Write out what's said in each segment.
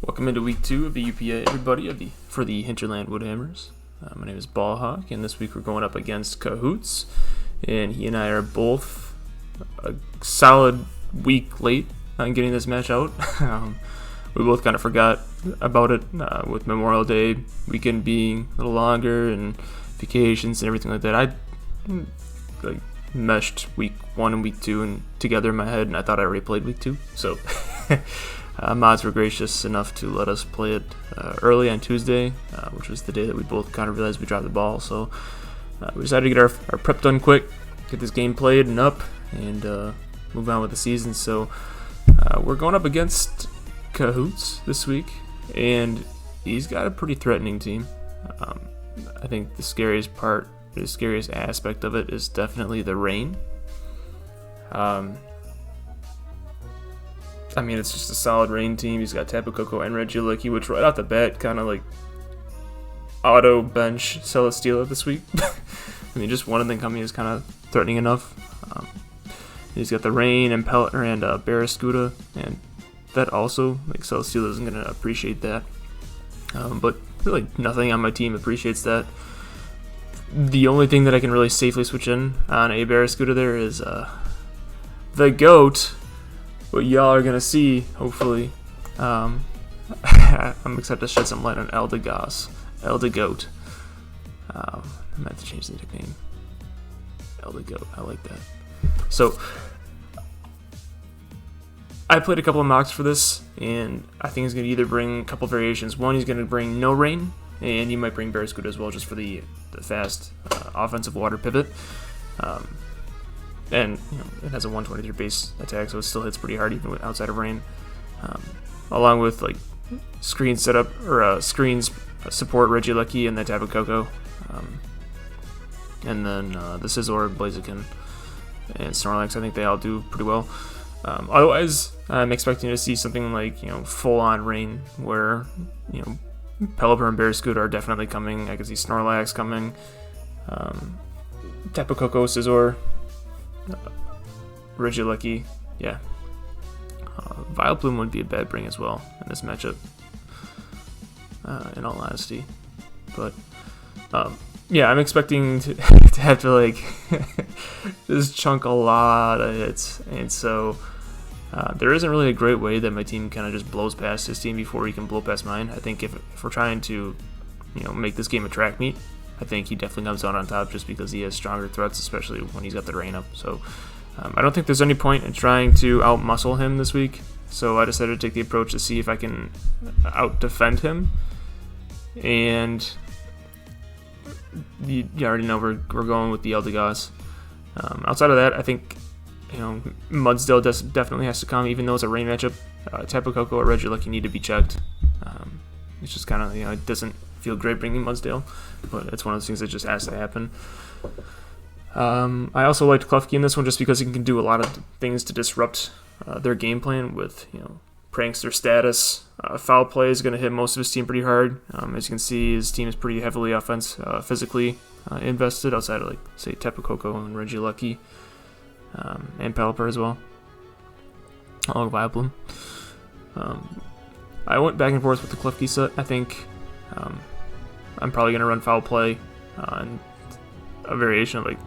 Welcome into week 2 of the UPA, everybody, for the Hinterland Woodhammers. My name is Ballhawk, and this week we're going up against Cahoots, and he and I are both a solid week late on getting this match out. We both kind of forgot about it with Memorial Day weekend being a little longer and vacations and everything like that. I meshed week 1 and week 2 and together in my head, and I thought I already played week 2, so... mods were gracious enough to let us play it early on Tuesday, which was the day that we both kind of realized we dropped the ball. So we decided to get our prep done quick, get this game played and up, and move on with the season. So we're going up against Cahoots this week, and he's got a pretty threatening team. I think the scariest aspect of it is definitely the rain. I mean, it's just a solid rain team. He's got Tapu Koko and Regieleki, which right off the bat kind of like auto bench Celesteela this week. I mean, just one of them coming is kind of threatening enough. He's got the rain and Pelleter and Barraskewda, and that also, like, Celesteela isn't going to appreciate that. But really, nothing on my team appreciates that. The only thing that I can really safely switch in on a Barraskewda there is the GOAT. What y'all are gonna see, hopefully. I'm excited to shed some light on Eldegoss, EldeGOAT. I might have to change the nickname. EldeGOAT, I like that. So, I played a couple of mocks for this, and I think he's gonna either bring a couple variations. One, he's gonna bring no rain, and he might bring Barraskewda as well, just for the fast offensive water pivot. And it has a 123 base attack, so it still hits pretty hard even outside of rain. Along with like screen setup or screens support Regieleki and the Tapu Koko, and then the Scizor, Blaziken, and Snorlax. I think they all do pretty well. Otherwise, I'm expecting to see something like full-on rain, where Pelipper and Barraskewda are definitely coming. I can see Snorlax coming, Tapu Koko, Scizor. Regieleki, yeah. Vileplume would be a bad bring as well in this matchup, in all honesty. But, yeah, I'm expecting to have to, like, just chunk a lot of hits. And so, there isn't really a great way that my team kind of just blows past his team before he can blow past mine. I think if we're trying to, make this game a track meet, I think he definitely comes out on top just because he has stronger threats, especially when he's got the rain up. So I don't think there's any point in trying to out-muscle him this week. So I decided to take the approach to see if I can out-defend him. And you already know we're going with the Eldegoss. Outside of that, I think Mudsdale definitely has to come, even though it's a rain matchup. Tapu Koko or Regieleki need to be checked. It's just kind of it doesn't feel great bringing Mudsdale, but it's one of those things that just has to happen. I also liked Klefki in this one just because he can do a lot of things to disrupt their game plan with prankster status. Foul play is going to hit most of his team pretty hard. As you can see, his team is pretty heavily physically invested outside of, like, say, Tapu Koko and Regieleki, and Pelipper as well, along with Vileplume. I went back and forth with the Klefki set. I think I'm probably going to run foul play and a variation of like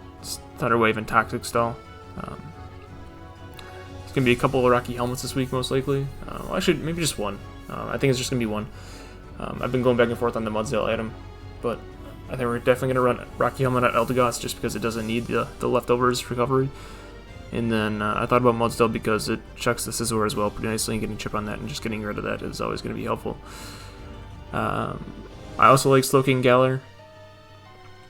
Thunder Wave and Toxic Stall. It's going to be a couple of Rocky Helmets this week, most likely. Well, actually, maybe just one. I think it's just going to be one. I've been going back and forth on the Mudsdale item, but I think we're definitely going to run Rocky Helmet at Eldegoss just because it doesn't need the leftovers recovery. And then I thought about Mudsdale because it checks the Scizor as well pretty nicely, and getting chip on that and just getting rid of that is always going to be helpful. I also like Slowking Galar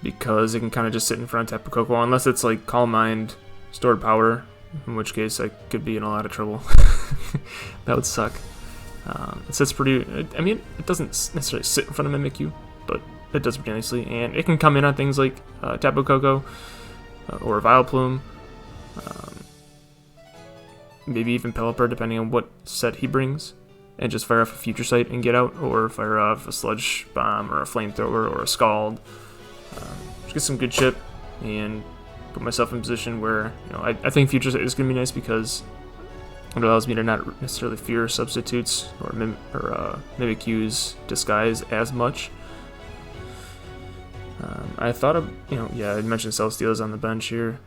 because it can kind of just sit in front of Tapu Koko, unless it's like Calm Mind, Stored Power, in which case I could be in a lot of trouble. That would suck. It sits pretty... I mean, it doesn't necessarily sit in front of Mimikyu, but it does pretty nicely, and it can come in on things like Tapu Koko or Vileplume, maybe even Pelipper, depending on what set he brings, and just fire off a Future Sight and get out, or fire off a Sludge Bomb or a Flamethrower or a Scald. Just get some good chip and put myself in a position where I think Future Sight is going to be nice because It allows me to not necessarily fear substitutes or Mimikyu's disguise as much. I thought of, I mentioned Celesteela's on the bench here.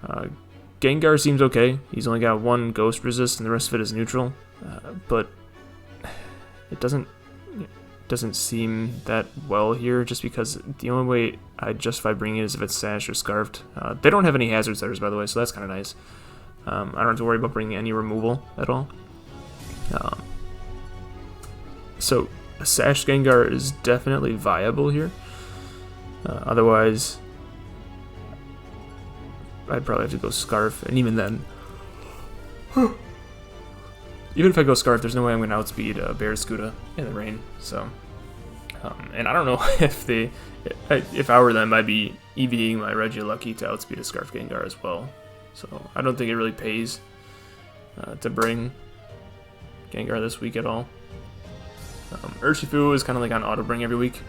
Gengar seems okay. He's only got one ghost resist and the rest of it is neutral. But it doesn't seem that well here, just because the only way I justify bringing it is if it's Sash or Scarfed. They don't have any hazard setters, by the way, so that's kind of nice. I don't have to worry about bringing any removal at all. So a Sash Gengar is definitely viable here. Otherwise, I'd probably have to go Scarf, and even then, even if I go Scarf, there's no way I'm going to outspeed Barraskewda in the rain. So, and I don't know if I were them, I'd be EVing my Regieleki to outspeed a Scarf Gengar as well. So I don't think it really pays to bring Gengar this week at all. Urshifu is kind of like on auto bring every week.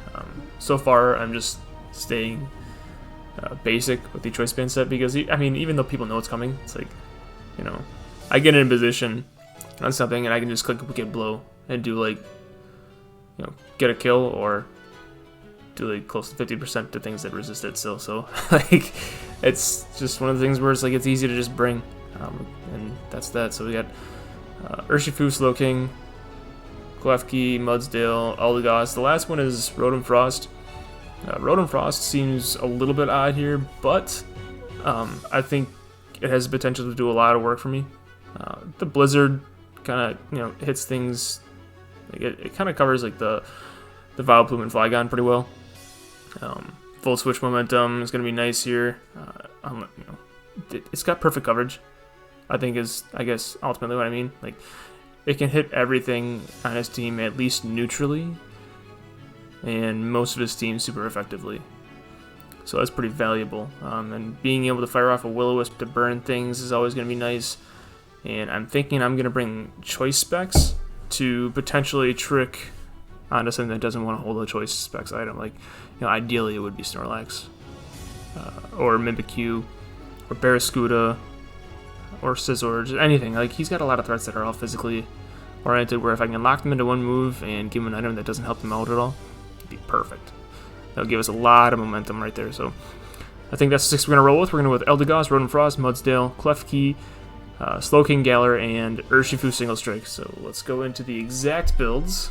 So far, I'm just staying basic with the choice band set because even though people know it's coming, it's like, I get in position on something and I can just click Wicked Blow and do like, get a kill or do like close to 50% to things that resist it still. So like, it's just one of the things where it's like it's easy to just bring, and that's that. So we got Urshifu, Slowking, Klefki, Mudsdale, Eldegoss. The last one is Rotom Frost. Rotom Frost seems a little bit odd here, but I think it has the potential to do a lot of work for me. The Blizzard kind of hits things. Like it kind of covers like the Vileplume and Flygon pretty well. Full switch momentum is going to be nice here. It's got perfect coverage, I think is, I guess, ultimately what I mean. Like, it can hit everything on his team at least neutrally, and most of his team super effectively. So that's pretty valuable. And being able to fire off a Will-O-Wisp to burn things is always going to be nice. And I'm thinking I'm going to bring Choice Specs to potentially trick onto something that doesn't want to hold a Choice Specs item. Like, ideally it would be Snorlax, or Mimikyu, or Barraskewda, or Scizor, just anything. Like, he's got a lot of threats that are all physically oriented, where if I can lock them into one move and give him an item that doesn't help them out at all, it'd be perfect. That'll give us a lot of momentum right there. So I think that's the 6 we're going to roll with. We're going to go with Eldegoss, Rotom Frost, Mudsdale, Klefki, Slowking, Galar, and Urshifu Single Strike. So let's go into the exact builds.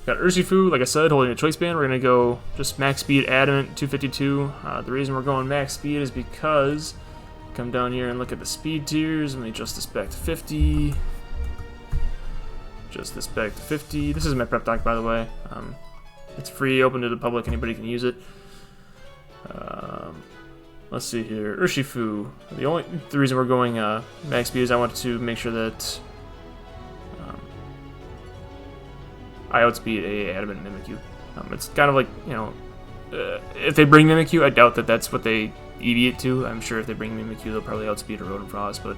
Got Urshifu, like I said, holding a choice band. We're going to go just max speed, adamant, 252. The reason we're going max speed is because, come down here and look at the speed tiers. Let me adjust this back to 50. Adjust this back to 50. This is my prep doc, by the way. It's free, open to the public, anybody can use it. Let's see here. Urshifu. The reason we're going max speed is I want to make sure that I outspeed a adamant Mimikyu. It's kind of like, if they bring Mimikyu, I doubt that that's what they EV it to. I'm sure if they bring Mimikyu, they'll probably outspeed a Rotom Frost, but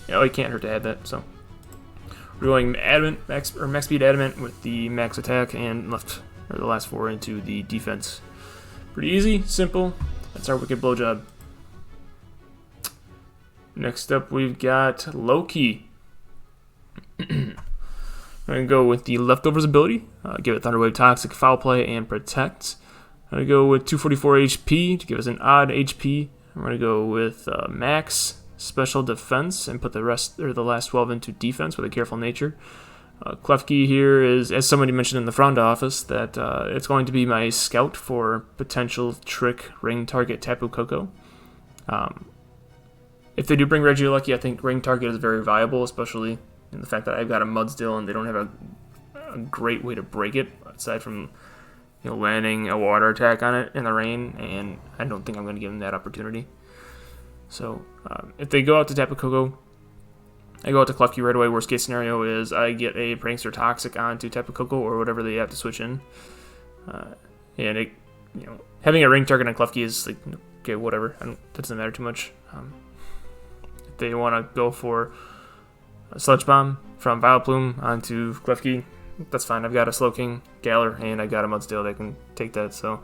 it can't hurt to add that. So we're going adamant, max speed adamant with the max attack, and the last 4 into the defense. Pretty easy, simple. That's our Wicked Blow job. Next up, we've got Loki. I'm going to go with the Leftovers ability, give it Thunder Wave, Toxic, Foul Play, and Protect. I'm going to go with 244 HP to give us an odd HP. I'm going to go with Max Special Defense and put the last 12 into Defense with a Careful Nature. Klefki here is, as somebody mentioned in the front office, that it's going to be my scout for potential trick ring target Tapu Koko. If they do bring Regieleki, I think ring target is very viable, especially in the fact that I've got a Mudsdale and they don't have a great way to break it aside from landing a water attack on it in the rain, and I don't think I'm going to give them that opportunity. So if they go out to Tapu Koko, I go out to Klefki right away. Worst case scenario is I get a Prankster Toxic onto Tapu Koko or whatever they have to switch in, and it, having a ring target on Klefki is like, okay, whatever. That doesn't matter too much. If they want to go for a Sludge Bomb from Vileplume onto Klefki, that's fine. I've got a Slowking, Galar, and I've got a Mudsdale that can take that. So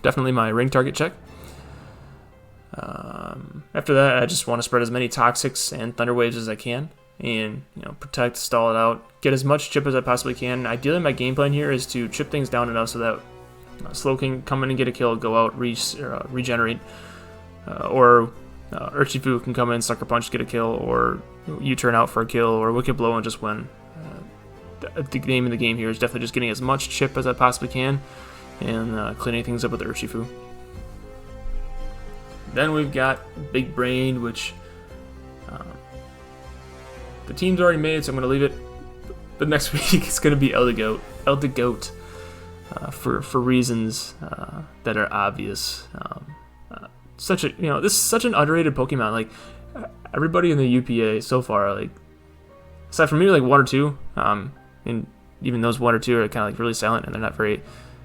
definitely my ring target check. After that, I just want to spread as many Toxics and Thunder Waves as I can, and protect, stall it out, get as much chip as I possibly can. Ideally, my game plan here is to chip things down enough so that Slow can come in and get a kill, go out, regenerate, or Urshifu can come in, Sucker Punch, get a kill, or U-turn out for a kill, or Wicked Blow and just win. The name of the game here is definitely just getting as much chip as I possibly can and cleaning things up with Urshifu. Then we've got Big Brain, which the team's already made, so I'm going to leave it. But next week it's going to be EldeGOAT, for reasons that are obvious. This is such an underrated Pokemon. Like everybody in the UPA so far, like aside from maybe like one or two, and even those one or two are kind of like really silent and they're not very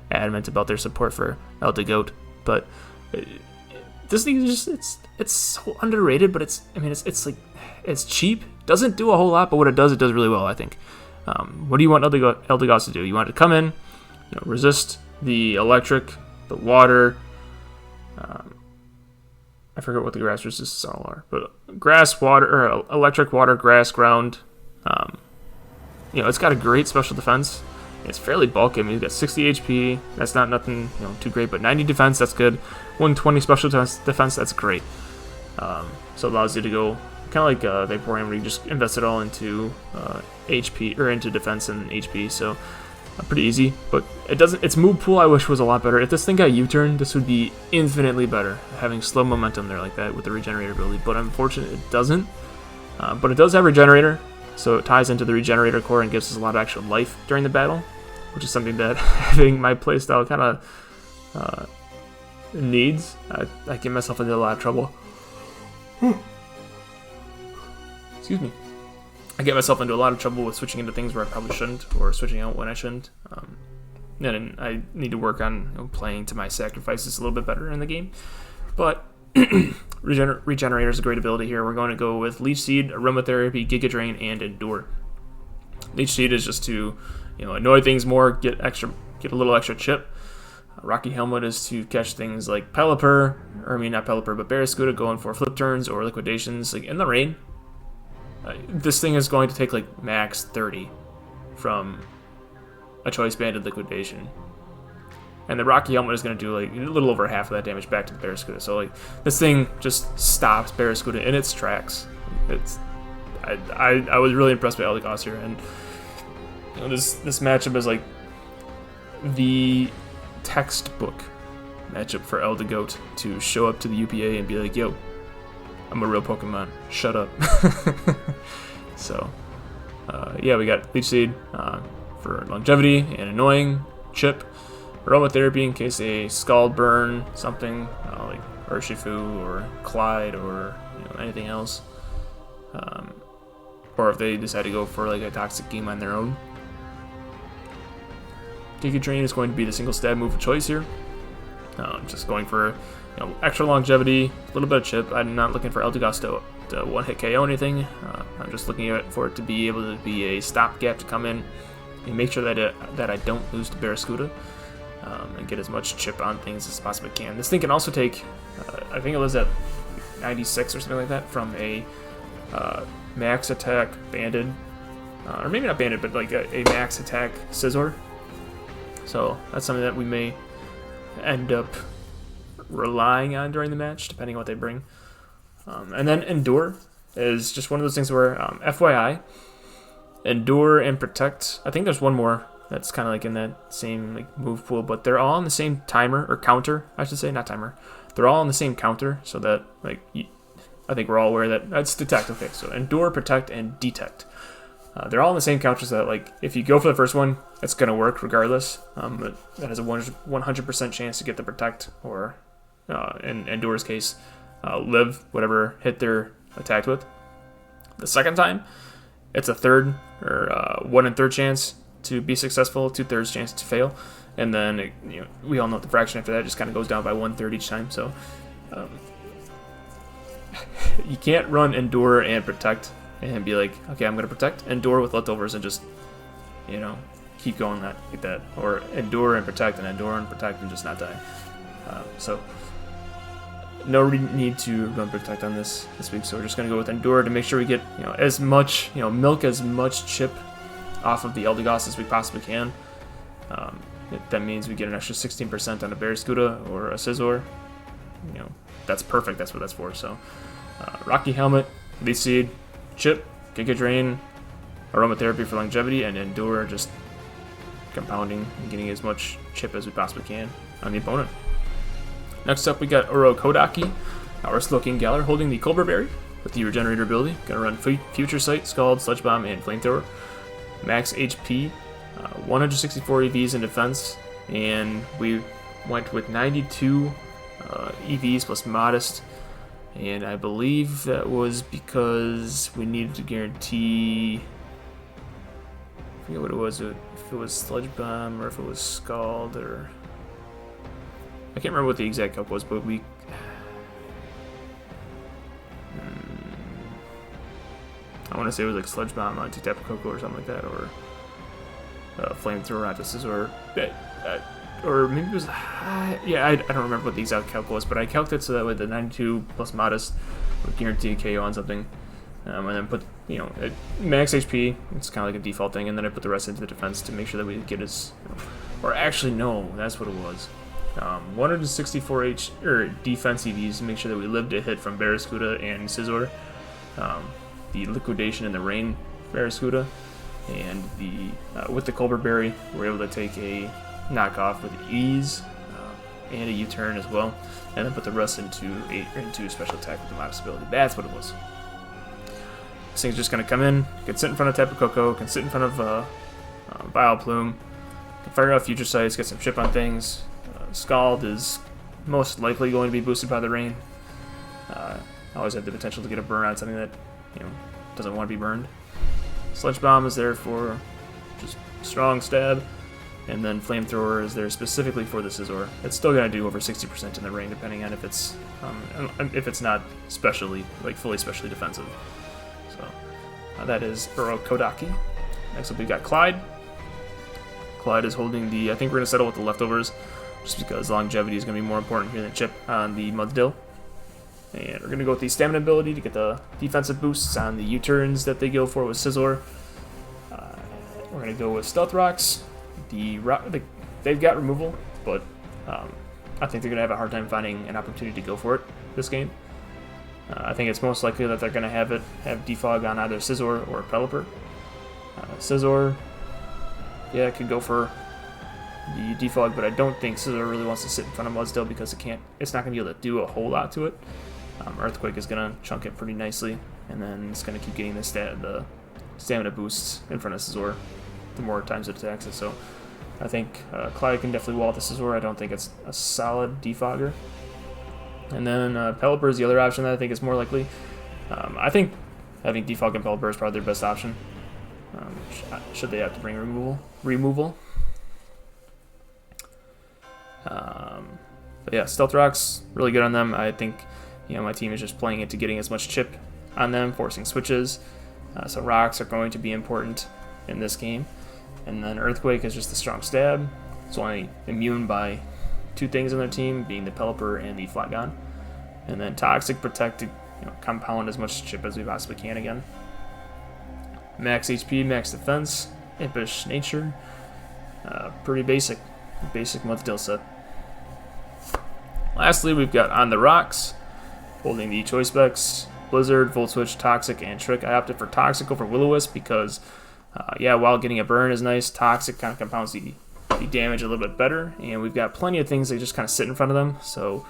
adamant about their support for EldeGOAT. But this thing is just it's so underrated. But it's cheap. Doesn't do a whole lot, but what it does really well, I think. What do you want Eldegoss to do? You want it to come in, resist the electric, the water. I forget what the grass resists all are, but grass, water, or electric, water, grass, ground. It's got a great special defense. It's fairly bulky. I mean, it's got 60 HP. That's not nothing too great, but 90 defense, that's good. 120 special defense, that's great. So it allows you to go kind of like Vaporeon, where you just invest it all into HP or into defense and HP. So pretty easy, but its move pool I wish was a lot better. If this thing got U-turn, this would be infinitely better, having slow momentum there like that with the regenerator ability, but unfortunately it doesn't. But it does have regenerator, so it ties into the regenerator core and gives us a lot of extra life during the battle, which is something that having my playstyle kind of needs. I get myself into a lot of trouble. Excuse me. I get myself into a lot of trouble with switching into things where I probably shouldn't, or switching out when I shouldn't. And I need to work on playing to my sacrifices a little bit better in the game. But Regenerator is a great ability here. We're going to go with Leech Seed, Aromatherapy, Giga Drain, and Endure. Leech Seed is just to annoy things more, get a little extra chip. Rocky Helmet is to catch things like Pelipper, or I mean not Pelipper, but Barraskewda going for flip turns or liquidations like in the rain. This thing is going to take like max 30 from a choice banded liquidation. And the Rocky Helmet is going to do like a little over half of that damage back to the Barraskewda. So like this thing just stops Barraskewda in its tracks. I was really impressed by Eldegoss here, and this matchup is like the textbook matchup for EldeGOAT to show up to the UPA and be like, yo, I'm a real Pokemon, shut up. So yeah, we got Leech Seed for longevity and annoying, chip, Aromatherapy in case they Scald Burn something like Urshifu or Clyde or anything else, or if they decide to go for like a toxic game on their own. Giga Drain is going to be the single stab move of choice here. Just going for extra longevity, a little bit of chip. I'm not looking for Eldegoss to one-hit KO anything. I'm just looking for it to be able to be a stopgap to come in and make sure that I don't lose to Barraskewda, and get as much chip on things as possibly can. This thing can also take, I think it was at 96 or something like that, from a max attack banded, or maybe not banded, but like a max attack Scizor. So that's something that we may end up relying on during the match, depending on what they bring. And then Endure is just one of those things where, FYI, Endure and Protect, I think there's one more that's kind of like in that same like move pool, but they're all on the same timer, or counter, I should say, not timer. They're all on the same counter, so that like I think we're all aware that that's Detect. Okay, so Endure, Protect, and Detect. They're all on the same counter, so that like if you go for the first one, it's gonna work regardless. But that has a 100% chance to get the Protect, or in Endure's case, live whatever hit they're attacked with. The second time, it's a third or 1 in 3 chance to be successful, 2/3 chance to fail, and then we all know the fraction after that just kind of goes down by 1/3 each time. So you can't run Endure and Protect and be like, okay, I'm gonna Protect, Endure with leftovers, and just keep going like that, or Endure and Protect and Endure and Protect and just not die. So no need to run protect on this week. So we're just going to go with Endure to make sure we get as much milk as much chip off of the Eldegoss as we possibly can. That means we get an extra 16% on a Barraskewda or a Scizor. That's perfect. That's what that's for. So Rocky Helmet, Leaf Seed, Chip, Giga Drain, Aromatherapy for longevity, and Endure, just compounding and getting as much chip as we possibly can on the opponent. Next up, we got Orokodaki, our Slowking Galar, holding the Colbur Berry with the Regenerator ability. Gonna run Future Sight, Scald, Sludge Bomb, and Flamethrower. Max HP, 164 EVs in defense, and we went with 92 EVs plus Modest, and I believe that was because we needed to guarantee, I forget what it was, if it was Sludge Bomb or if it was Scald, or I can't remember what the exact calc was, but we I want to say it was like Sludge Bomb onto Tapu Koko or something like that, or Flamethrower onto Scizor, or maybe it was, yeah, I don't remember what the exact calc was, but I calculated so that way the 92 plus Modest would guarantee a KO on something, and then put, at max HP, it's kind of like a default thing, and then I put the rest into the defense to make sure that we get as, or actually no, that's what it was. 164 defense EVs to make sure that we lived a hit from Barraskewda and Scizor. The Liquidation and the Rain Barraskewda, and with the Colbur Berry, we're able to take a knockoff with ease and a U-turn as well, and then put the rest into special attack with the Modest ability. That's what it was. This thing's just going to come in, can sit in front of Tapu Koko, can sit in front of Vileplume, can fire out Future Sights, get some chip on things. Scald is most likely going to be boosted by the rain. Always have the potential to get a burn on something that doesn't want to be burned. Sludge Bomb is there for just strong stab, and then Flamethrower is there specifically for the Scizor. It's still going to do over 60% in the rain, depending on if it's not specially, like fully specially defensive. So that is Orokodaki. Next up we got Clyde. Clyde is holding the, I think we're going to settle with the leftovers, just because longevity is going to be more important here than chip on the Mudsdale. And we're going to go with the Stamina ability to get the defensive boosts on the U-turns that they go for with Scizor. We're going to go with Stealth Rocks. They've got removal, but I think they're going to have a hard time finding an opportunity to go for it this game. I think it's most likely that they're going to have Defog on either Scizor or Pelipper. Scizor, yeah, it could go for the Defog, but I don't think Scizor really wants to sit in front of Mudsdale because it's not going to be able to do a whole lot to it. Earthquake is going to chunk it pretty nicely, and then it's going to keep getting the stamina boosts in front of Scizor the more times it attacks it. So I think Clyde can definitely wall the Scizor. I don't think it's a solid defogger. And then Pelipper is the other option that I think is more likely. I think having Defog and Pelipper is probably their best option. Should they have to bring removal. But yeah, Stealth Rocks, really good on them. I think my team is just playing into getting as much chip on them, forcing switches. So Rocks are going to be important in this game. And then Earthquake is just a strong stab. It's only immune by 2 things on their team, being the Pelipper and the Flatgon. And then Toxic, Protect to compound as much chip as we possibly can again. Max HP, max defense, Impish Nature. Pretty basic Mudsdale set. Lastly, we've got On the Rocks, holding the Choice Specs, Blizzard, Volt Switch, Toxic, and Trick. I opted for Toxic over Will-O-Wisp because, while getting a burn is nice, Toxic kind of compounds the damage a little bit better, and we've got plenty of things that just kind of sit in front of them, so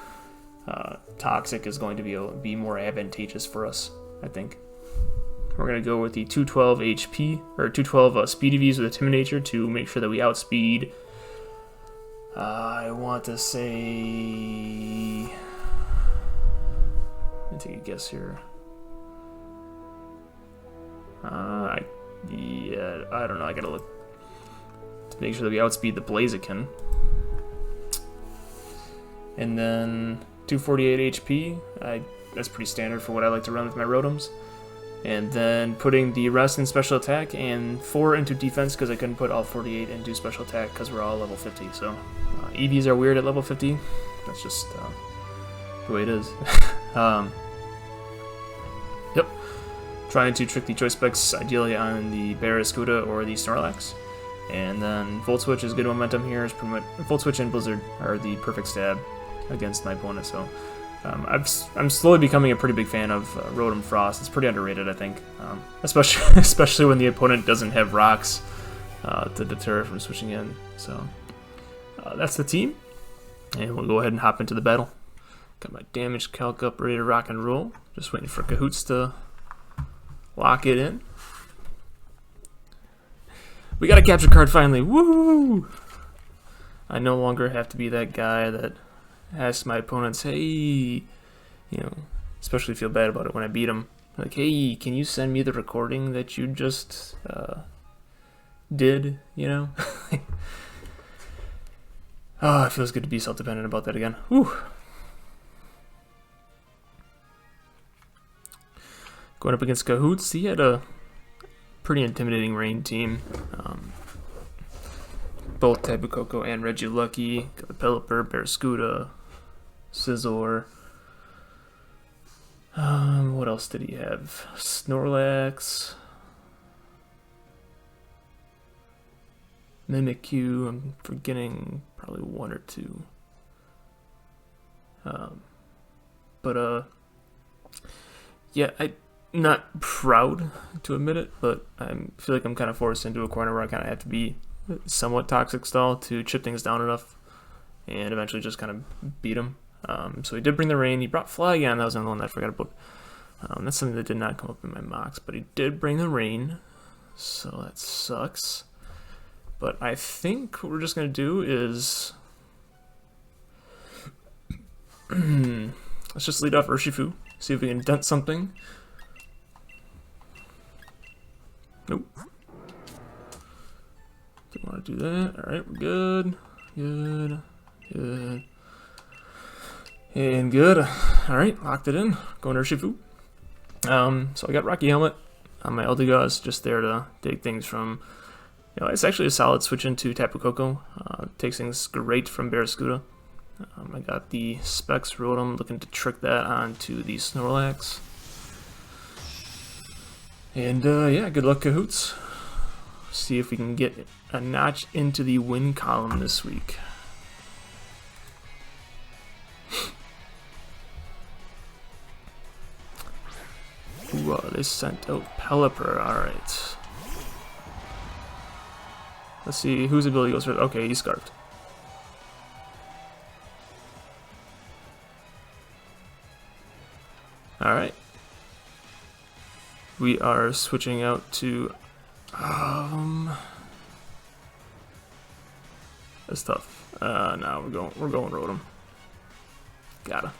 Toxic is going to be more advantageous for us, I think. We're going to go with the 212 HP, or 212 speed EVs with Intimidator to make sure that we outspeed. I want to say, let me take a guess here. I don't know. I gotta look to make sure that we outspeed the Blaziken. And then 248 HP. That's pretty standard for what I like to run with my Rotoms. And then putting the rest in special attack and 4 into defense because I couldn't put all 48 into special attack because we're all level 50. So EVs are weird at level 50. That's just the way it is. Yep. Trying to trick the choice specs ideally on the Barracuda or the Snorlax. And then Volt Switch is good momentum here. Is pretty much, Volt Switch and Blizzard are the perfect stab against my opponent. So I'm slowly becoming a pretty big fan of Rotom Frost. It's pretty underrated, I think, especially when the opponent doesn't have rocks to deter from switching in. So that's the team, and we'll go ahead and hop into the battle. Got my damage calc up, ready to rock and roll. Just waiting for Cahoots to lock it in. We got a capture card finally. Woo! I no longer have to be that guy that asks my opponents, hey, you know, especially feel bad about it when I beat them. Like, hey, can you send me the recording that you just did, you know? Oh, it feels good to be self-dependent about that again. Whew. Going up against Cahoots, he had a pretty intimidating rain team. Both Tapu Koko and Regilucky. Got the Pelipper, Barracuda, Scizor. What else did he have? Snorlax. Mimikyu. I'm forgetting probably one or two. Yeah, I'm not proud to admit it, but I feel like I'm kind of forced into a corner where I kind of have to be somewhat toxic style to chip things down enough and eventually just kind of beat him. So he did bring the rain. He brought Flygon. That was another one that I forgot about. That's something that did not come up in my mocks, but he did bring the rain, so that sucks. But I think what we're just going to do is let's just lead off Urshifu, see if we can dent something. Nope. Didn't want to do that. Alright, we're good. Good. Good. And good. Alright, locked it in. Going to Urshifu. So I got Rocky Helmet on my Eldegoss, just there to take things from, you know, it's actually a solid switch into Tapu Koko. Takes things great from Barracuda. I got the Specs Rotom, looking to trick that onto the Snorlax. And yeah, good luck, Cahoots. See if we can get a notch into the win column this week. Ooh, they sent out Pelipper. Alright. Let's see whose ability goes first. Okay, he's Scarfed. Alright. We are switching out to that's tough. No, we're going Rotom. Gotta.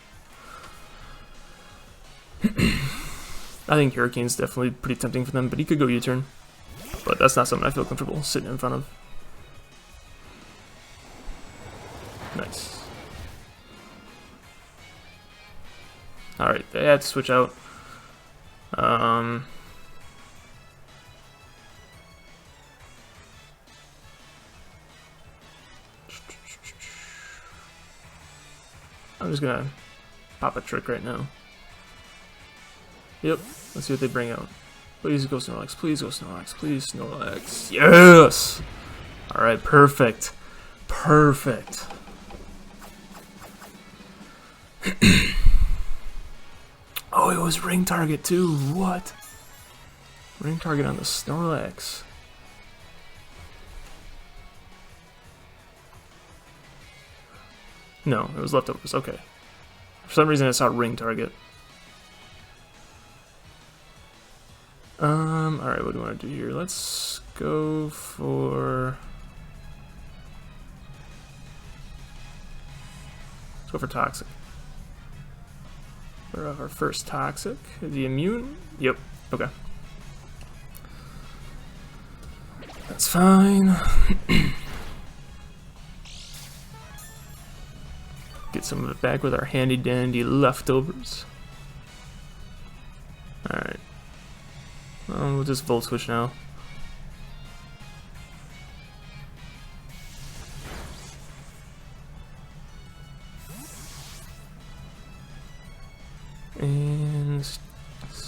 I think Hurricane's definitely pretty tempting for them, but he could go U-turn. But that's not something I feel comfortable sitting in front of. Nice. Alright, they had to switch out. I'm just gonna pop a trick right now. Yep, let's see what they bring out. Please go Snorlax, please go Snorlax, please Snorlax. Yes! Alright, perfect. Perfect. Oh, it was ring target too. What? Ring target on the Snorlax. No, it was leftovers. Okay. For some reason I saw ring target. Alright, what do we want to do here? Let's go for... Let's go for Toxic. We're off our first Toxic. Is he immune? Yep. Okay. That's fine. Get some of it back with our handy dandy leftovers. Alright. We'll just Volt Switch now.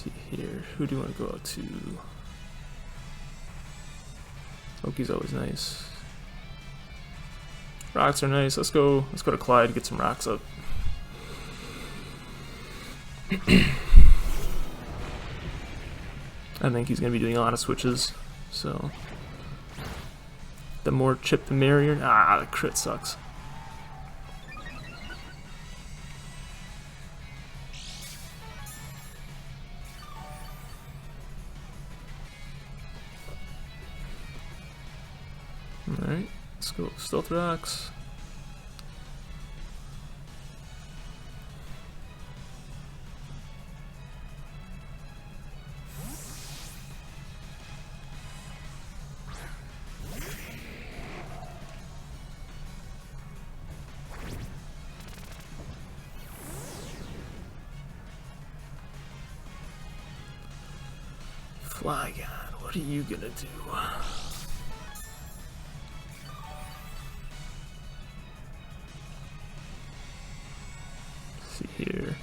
see here. Who do you want to go out to? Oki's always nice. Rocks are nice. Let's go to Clyde, get some rocks up. I think he's gonna be doing a lot of switches, so the more chip the merrier. Ah, the crit sucks. Alright, let's go stealth rocks. Flygon, what are you gonna do? Let's see here.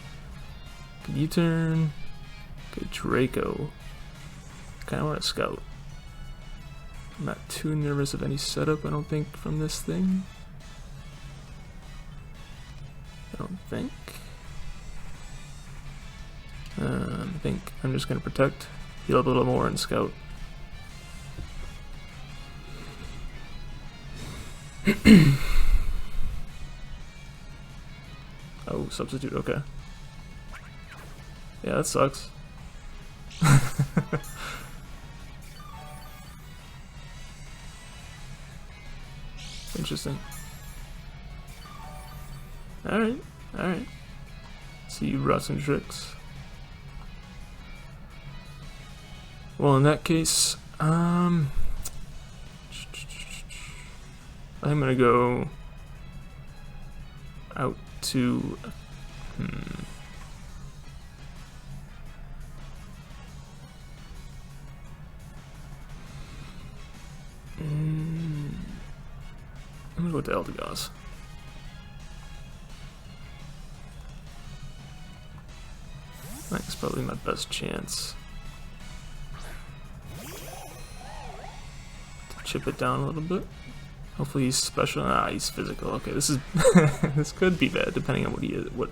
Good U-turn. Good Draco. Kinda want to scout. I'm not too nervous of any setup, I don't think, from this thing. I don't think. I think I'm just gonna protect. Heal up a little more and scout. Oh, substitute, okay. Yeah, that sucks. Interesting. Alright, alright. See you, Russ and Tricks. Well, in that case, I'm gonna go out to I'm gonna go with the Eldegoss. I think it's probably my best chance. Chip it down a little bit. Hopefully he's special. Ah, he's physical. Okay, this is this could be bad depending on what he is, what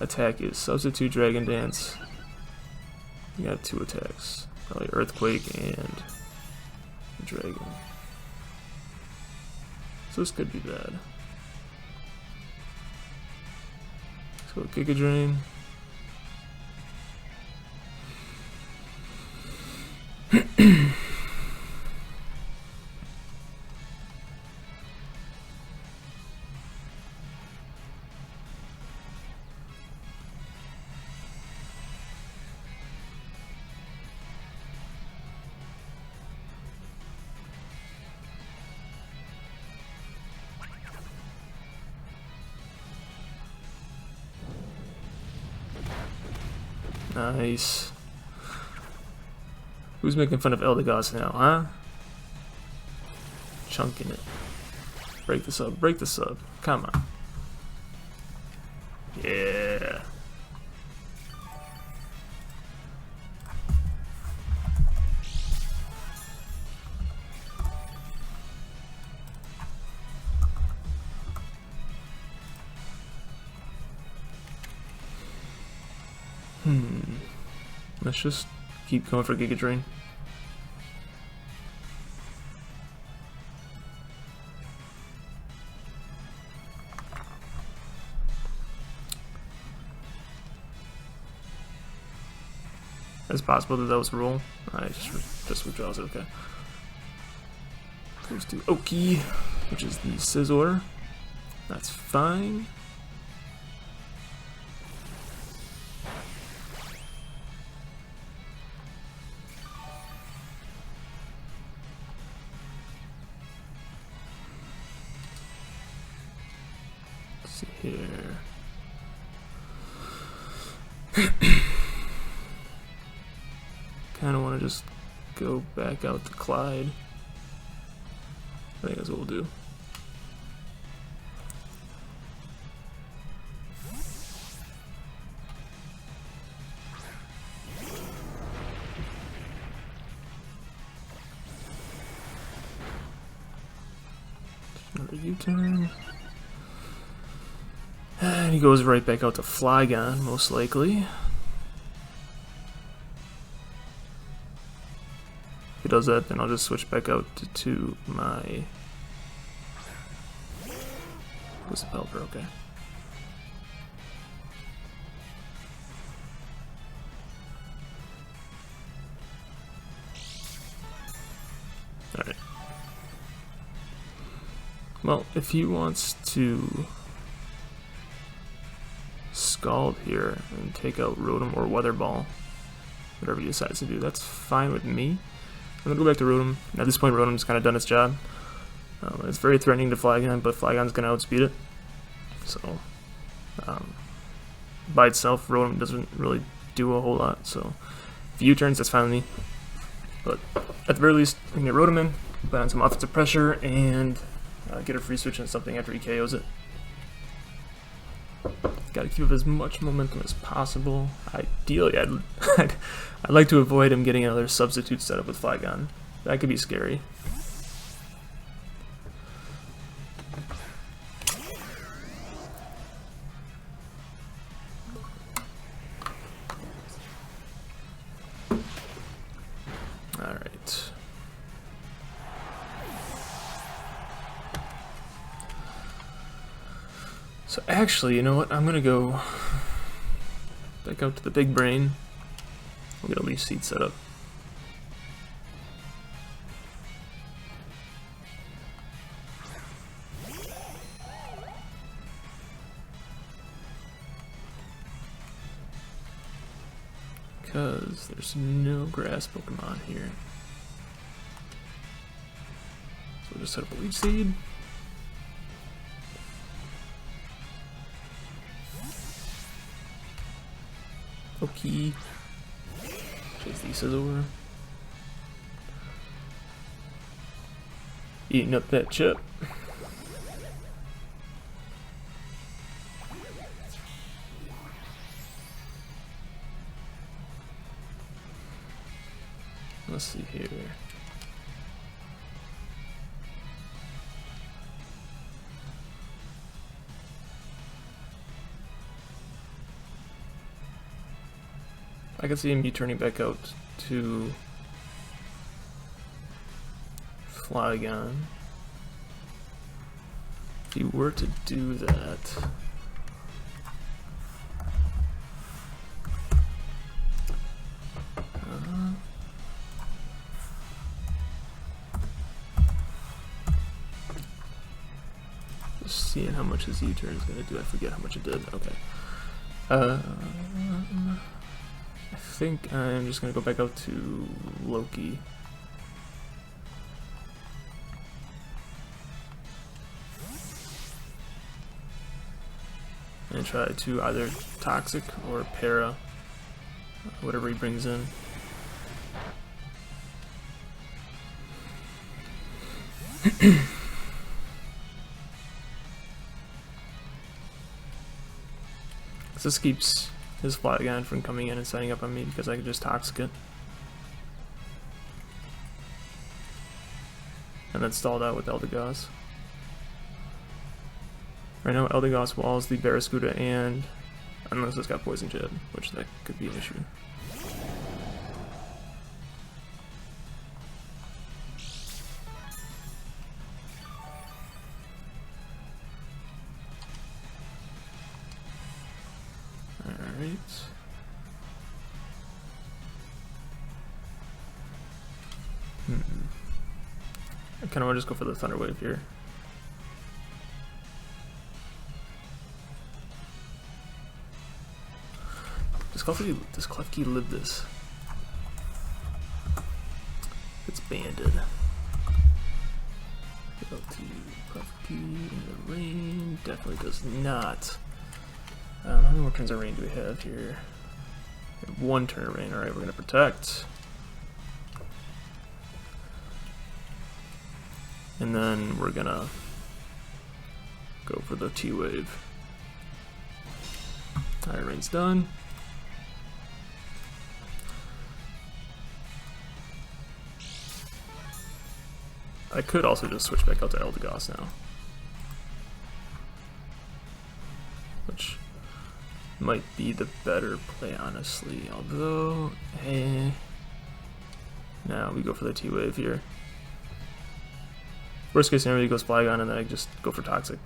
attack is. Substitute Dragon Dance. You got 2 attacks. Probably Earthquake and Dragon. So this could be bad. So Giga Drain. Nice. Who's making fun of Eldegoss now, huh? Chunking it. Break the sub, break the sub. Come on. Yeah. Let's just keep going for Giga Drain. It's possible that was a roll. I just withdraws it, okay. Goes to Oki, which is the Scizor. That's fine. Here. Kind of want to just go back out to Clyde. I think that's what we'll do. U-turn. And he goes right back out to Flygon, most likely. If he does that, then I'll just switch back out to my... What's the Pelipper? Okay. Alright. Well, if he wants to Scald here and take out Rotom or Weather Ball, whatever he decides to do, that's fine with me. I'm gonna go back to Rotom. At this point, Rotom's kind of done its job. It's very threatening to Flygon, but Flygon's gonna outspeed it. So, by itself, Rotom doesn't really do a whole lot. So, if U-turns, that's fine with me. But at the very least, we can get Rotom in, put on some offensive pressure, and get a free switch on something after he KOs it. Got to keep up as much momentum as possible. Ideally, I'd like to avoid him getting another substitute setup with Flygon. That could be scary. Alright. So actually, you know what? I'm gonna go back out to the big brain. We'll get a Leaf Seed set up. Because there's no grass Pokemon here. So we'll just set up a Leaf Seed. Okay. Chase these over. Eating up that chip. Let's see here. I can see him turning back out to Flygon. If he were to do that, just seeing how much his U-turn is going to do. I forget how much it did. Okay. I think I'm just going to go back out to Loki. And try to either Toxic or Para, whatever he brings in. This keeps his Flygon from coming in and setting up on me because I can just Toxic it. And then stalled out with Eldegoss. Right now Eldegoss walls the Barraskewda, and unless it's got Poison Jab, which that could be an issue. Alright. I kinda wanna just go for the Thunder Wave here. Does Klefki live this? It's banded. Go to Klefki in the rain. Definitely does not. How many more turns of rain do we have here? We have one turn of rain. Alright, we're gonna protect. And then we're gonna go for the T-Wave. Alright, rain's done. I could also just switch back out to Eldegoss now. might be the better play, honestly. Although, now we go for the T-Wave here. Worst case scenario, he goes Flygon, and then I just go for Toxic.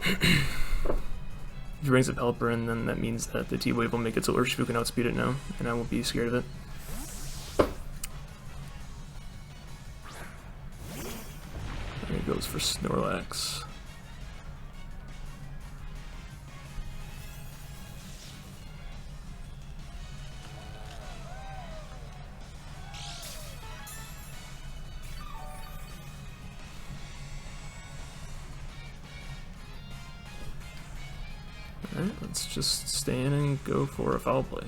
If he brings up Helper, and then that means that the T-Wave will make it so Urshifu can outspeed it now, and I won't be scared of it. And he goes for Snorlax. Alright, let's just stay in and go for a foul play.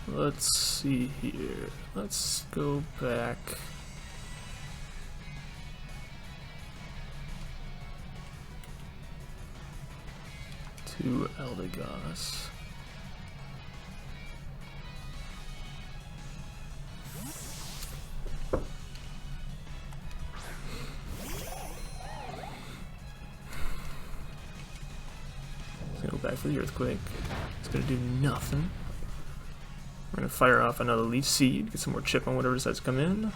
Let's see here. Let's go back. To Eldegoss. Let's go back for the Earthquake. It's gonna do nothing. We're going to fire off another Leaf Seed, get some more chip on whatever decides to come in.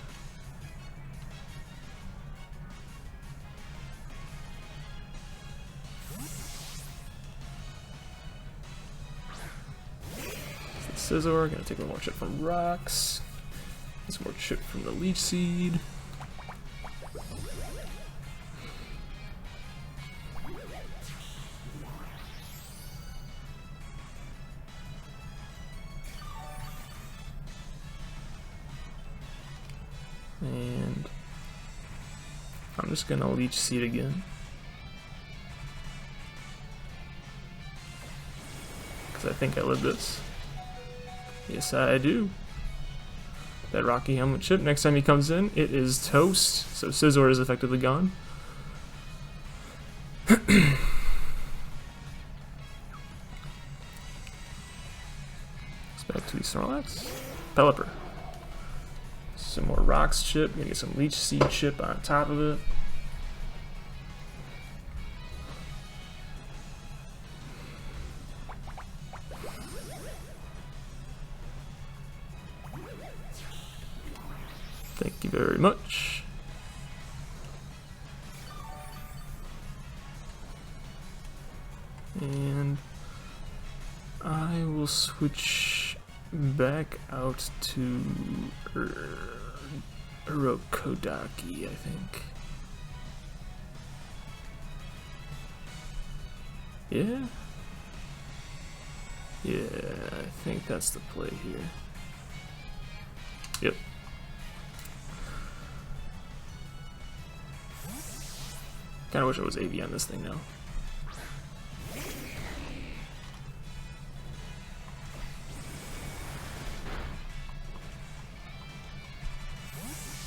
Scizor, going to take a little more chip from Rocks. Get some more chip from the Leaf Seed. And I'm just gonna Leech Seed again, because I think I live this. Yes, I do. That Rocky Helmet chip, next time he comes in, it is toast. So Scizor is effectively gone. It's back to Snorlax. Pelipper. Some more Rocks chip, gonna get some Leech Seed chip on top of it. Thank you very much. And I will switch back out to Urokodaki, I think. Yeah? Yeah, I think that's the play here. Yep. Kinda wish I was AV on this thing now.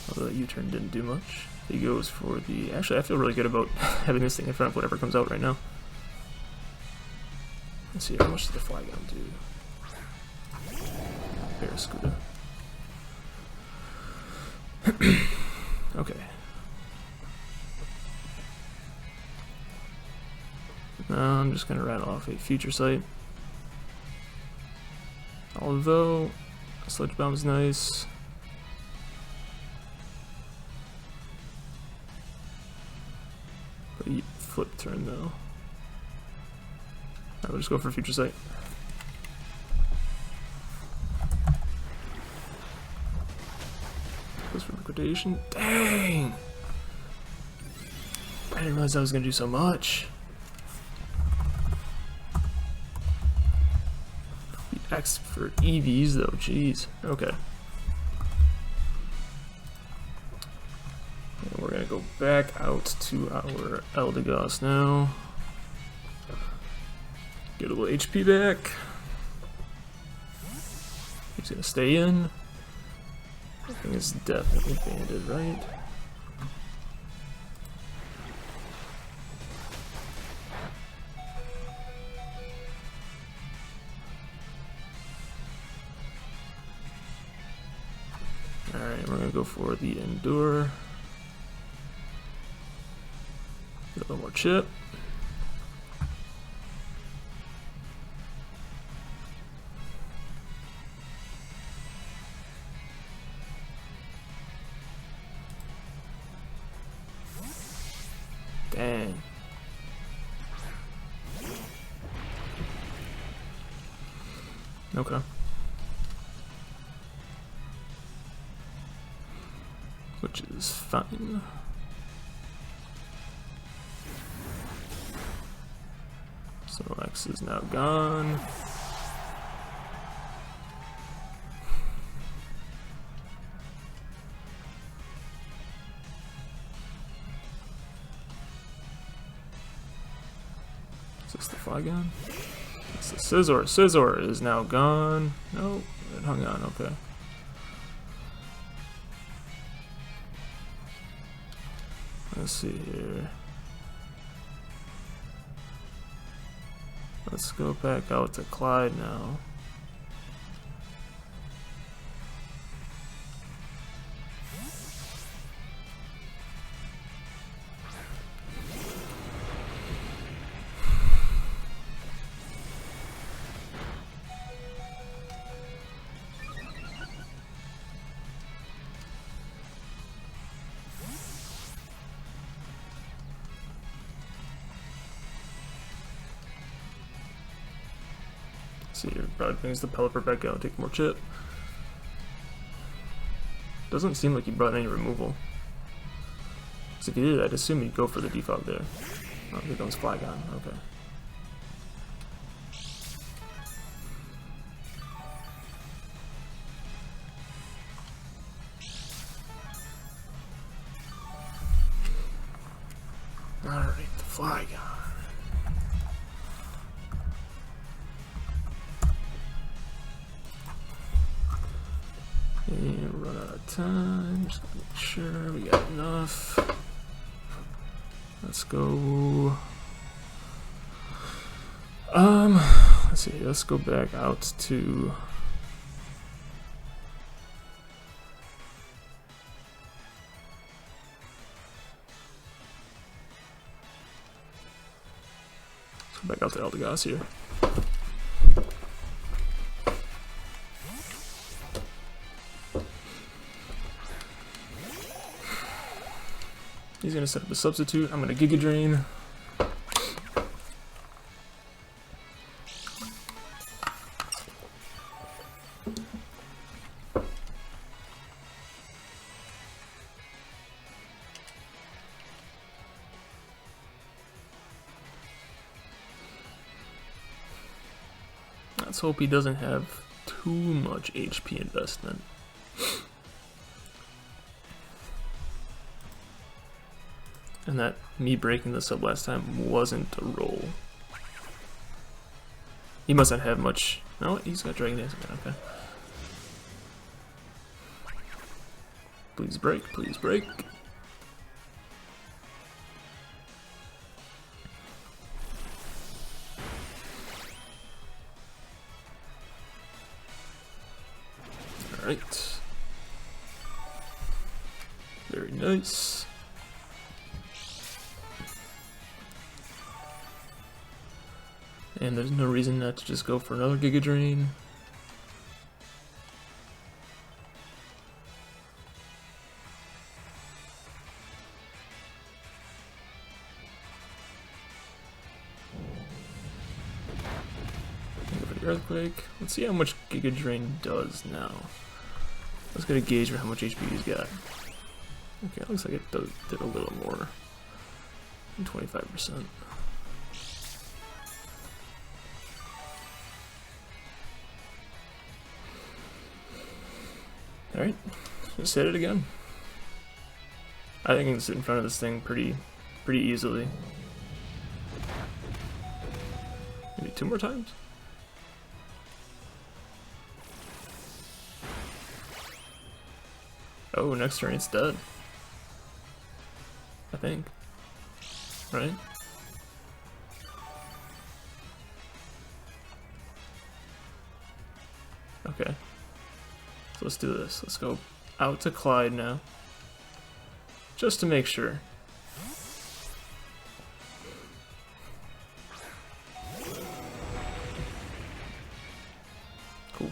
Although that U-turn didn't do much. He goes for the... Actually, I feel really good about having this thing in front of whatever comes out right now. Let's see, how much does the Flygon do? Barraskewda. Okay. Now I'm just gonna rattle off a Future Sight. Although, Sludge Bomb's nice. But flip turn though. I will just go for Future Sight. Goes for Liquidation. Dang! I didn't realize I was gonna do so much. X for EVs though, jeez. Okay. And we're gonna go back out to our Eldegoss now. Get a little HP back. He's gonna stay in. I think it's definitely banded, right? Alright, we're gonna go for the Endure. Get a little more chip. Dang. Okay. Which is fine. So X is now gone. Is this the Flygon? It's the Scizor. Scizor is now gone. No, it hung on, okay. Let's see here. Let's go back out to Clyde now. See here, probably brings the Pelipper back out, take more chip. Doesn't seem like he brought any removal. So if he did, I'd assume he'd go for the defog there. Oh, here comes Flygon, okay. Alright, the Flygon. And run out of time, just gotta make sure we got enough. Let's go. Let's see, let's go back out to Eldegoss here. He's gonna set up a substitute. I'm gonna Giga Drain. Let's hope he doesn't have too much HP investment. And that me breaking this up last time wasn't a roll. He must not have much. No, he's got Dragon Dance again, okay. Please break, please break. Alright. Very nice. And there's no reason not to just go for another Giga Drain. Go for the Earthquake. Let's see how much Giga Drain does now. Let's get a gauge for how much HP he's got. Okay, it looks like it did a little more than 25%. Alright, just hit it again. I think I can sit in front of this thing pretty easily. Maybe 2 more times? Oh, next turn it's dead. I think. Right? Okay. So let's do this. Let's go out to Clyde now. Just to make sure. Cool.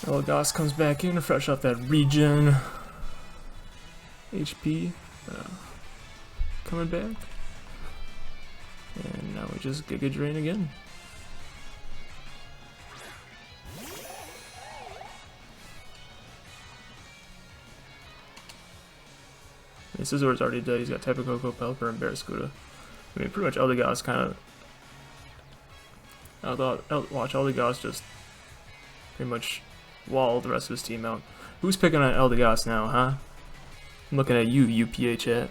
Eldegoss comes back in to fresh off that regen HP. Coming back. And now we just Giga Drain again. Scissor's already dead. He's got Tapu Koko, Pelipper, and Barraskewda. I mean, pretty much Eldegoss kind of... watch Eldegoss just pretty much wall the rest of his team out. Who's picking on Eldegoss now, huh? I'm looking at you, UPA chat.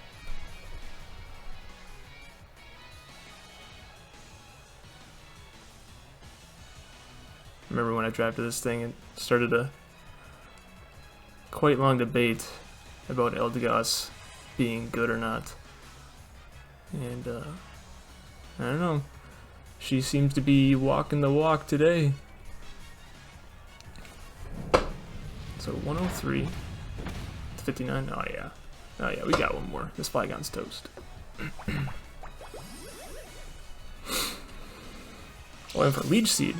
Remember when I drafted this thing and started a quite long debate about Eldegoss being good or not. And, I don't know. She seems to be walking the walk today. So 103 to 59. Oh yeah. Oh yeah, we got one more. This Flygon's toast. Oh, and for Leech Seed.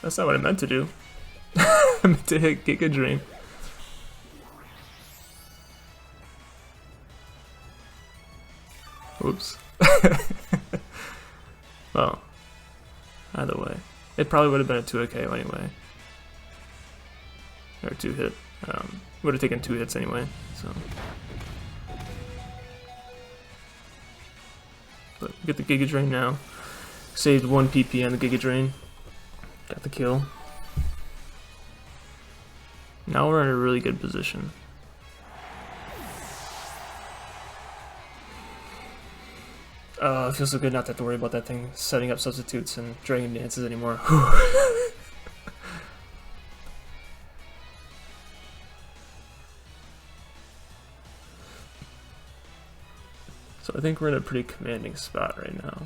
That's not what I meant to do. I meant to hit Giga Drain. Oops. Well, either way. It probably would have been a 2 KO anyway. Or 2 hit. Would have taken 2 hits anyway, so. But get the Giga Drain now. Saved 1 PP on the Giga Drain. Got the kill. Now we're in a really good position. It feels so good not to have to worry about that thing setting up substitutes and dragon dances anymore. So I think we're in a pretty commanding spot right now.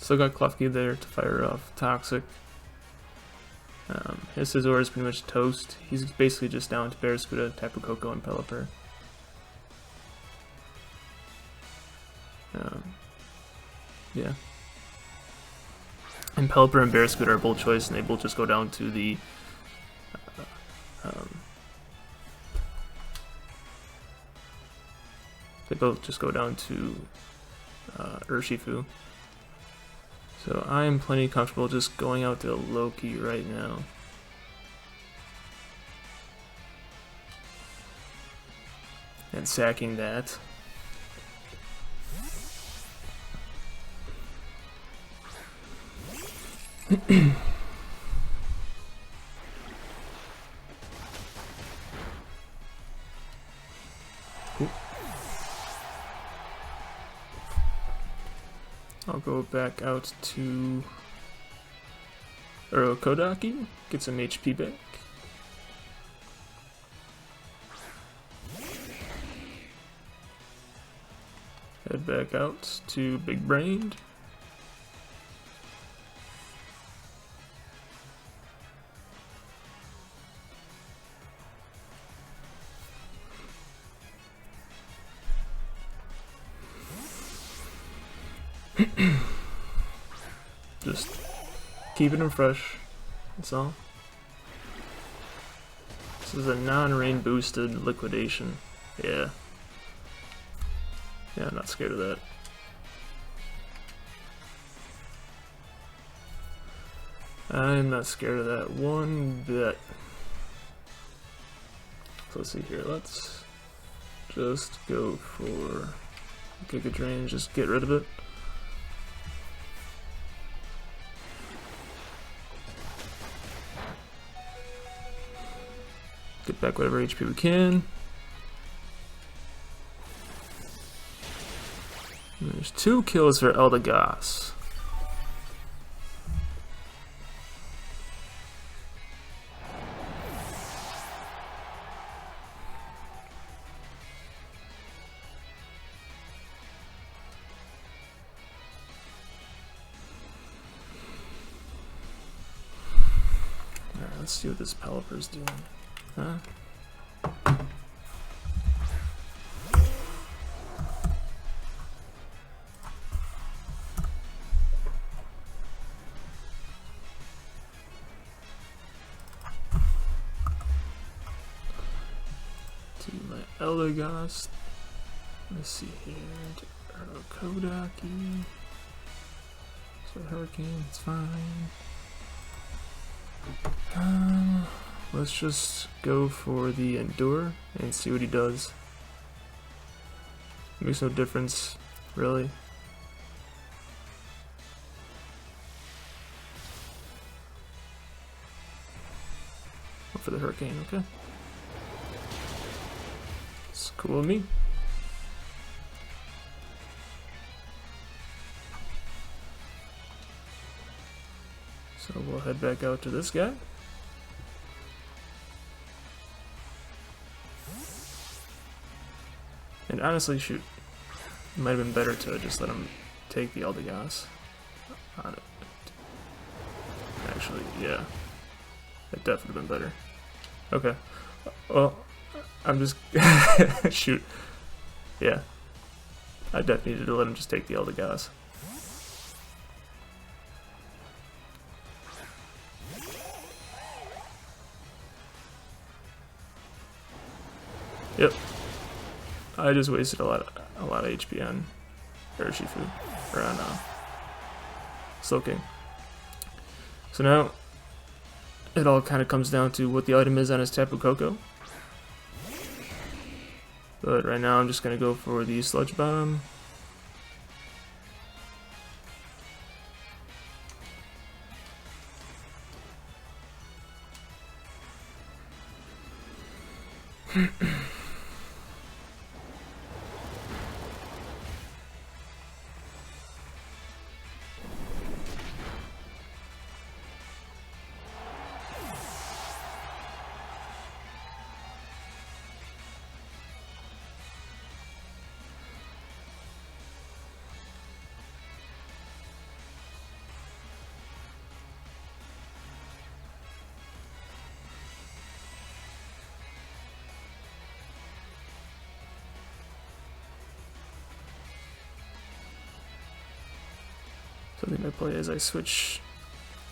Still got Klefki there to fire off Toxic. His Scizor is pretty much toast. He's basically just down to Barraskewda, Tapu Koko, and Pelipper. Yeah. And Pelipper and Barraskewda are both choice, and they both just go down to the Urshifu. So I am plenty comfortable just going out to Loki right now. And sacking that. Cool. I'll go back out to Kodaki, get some HP back. Head back out to Big Brained. Just keeping them fresh, that's all. This is a non-rain boosted liquidation. Yeah, I'm not scared of that. I'm not scared of that one bit. So let's see here, let's just go for Giga Drain, just get rid of it. Get back whatever HP we can. And there's 2 kills for Eldegoss. Alright, let's see what this Pelipper's doing. Huh? To my Eldegoss. Let's see here. Kodaki. So Hurricane, it's fine. Let's just go for the Endure and see what he does. Makes no difference, really. Go for the Hurricane, okay. It's cool with me. So we'll head back out to this guy. And honestly, shoot, it might have been better to just let him take the Eldegoss on it. Actually, yeah, it definitely would have been better. Okay, well, I'm just shoot. Yeah, I definitely needed to let him just take the Eldegoss. Yep. I just wasted a lot of HP on Urshifu, or on Slow King. So now it all kind of comes down to what the item is on his Tapu Koko. But right now I'm just gonna go for the Sludge Bomb. So I think my play is I switch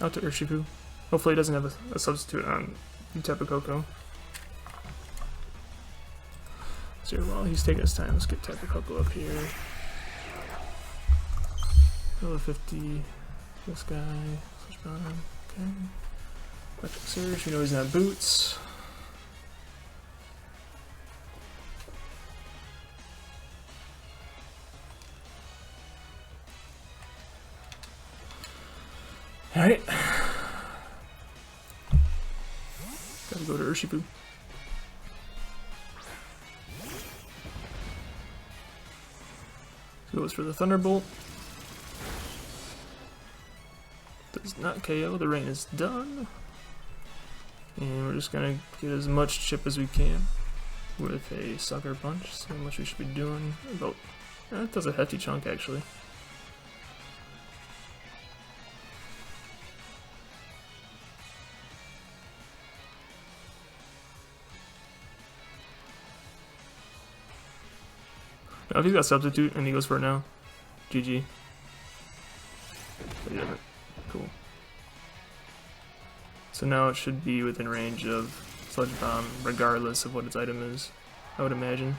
out to Urshifu. Hopefully he doesn't have a substitute on Tapu Koko. So while he's taking his time, let's get Tapu Koko up here. Level 50, this guy, switch bomb, okay. Electric Surge, we know he's not boots. Alright. Gotta go to Urshifu. Goes for the Thunderbolt. Does not KO, the rain is done. And we're just gonna get as much chip as we can with a Sucker Punch. See how much we should be doing. About, that does a hefty chunk actually. Now if he's got substitute and he goes for it now, GG. But he doesn't. Cool. So now it should be within range of Sludge Bomb, regardless of what its item is, I would imagine.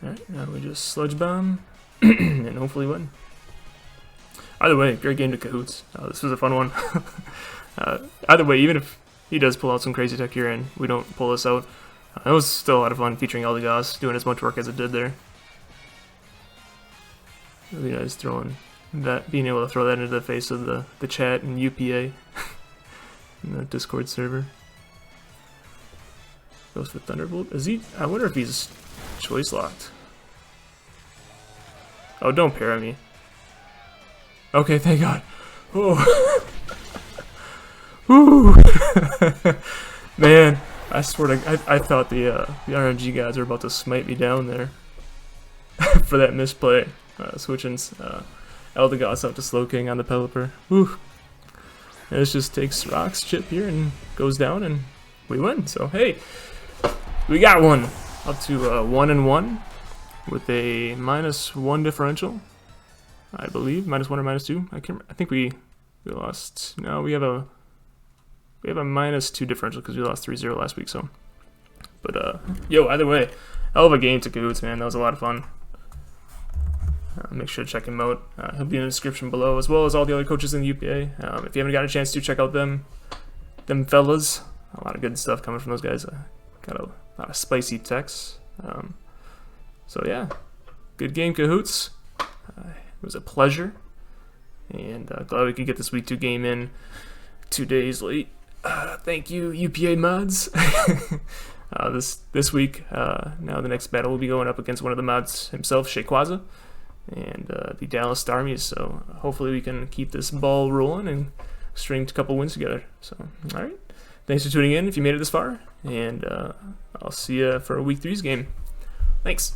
Alright, now we just sludge bomb and hopefully win. Either way, great game to Cahoots. This was a fun one. Either way, even if he does pull out some crazy tech here and we don't pull this out, it was still a lot of fun featuring Eldegoss, doing as much work as it did there. Really nice throwing that, being able to throw that into the face of the chat and UPA in the Discord server. Goes for Thunderbolt. Is he? I wonder if he's choice locked. Oh, don't parry me. Okay, thank God. Oh. Woo. Man, I swear to I thought the RNG guys were about to smite me down there for that misplay. Switching Eldegoss out to Slow King on the Pelipper. Woo. And this just takes Rock's chip here and goes down and we win. So hey, we got one. Up to 1-1 with a -1 differential, I believe. -1 or -2. I think we lost. No, we have a -2 differential because we lost 3-0 last week. So, but yo, either way, hell of a game to Cahoots, man. That was a lot of fun. Make sure to check him out. He'll be in the description below, as well as all the other coaches in the UPA. If you haven't got a chance to, check out them fellas. A lot of good stuff coming from those guys. Got a lot of spicy techs. So yeah, good game, Cahoots. It was a pleasure, and glad we could get this week 2 game in 2 days late. Thank you, UPA mods. This week, now the next battle will be going up against one of the mods himself, Shaquaza, and the Dallas Starmies. So hopefully we can keep this ball rolling and string a couple wins together. So all right, thanks for tuning in if you made it this far, and I'll see you for a week 3's game. Thanks.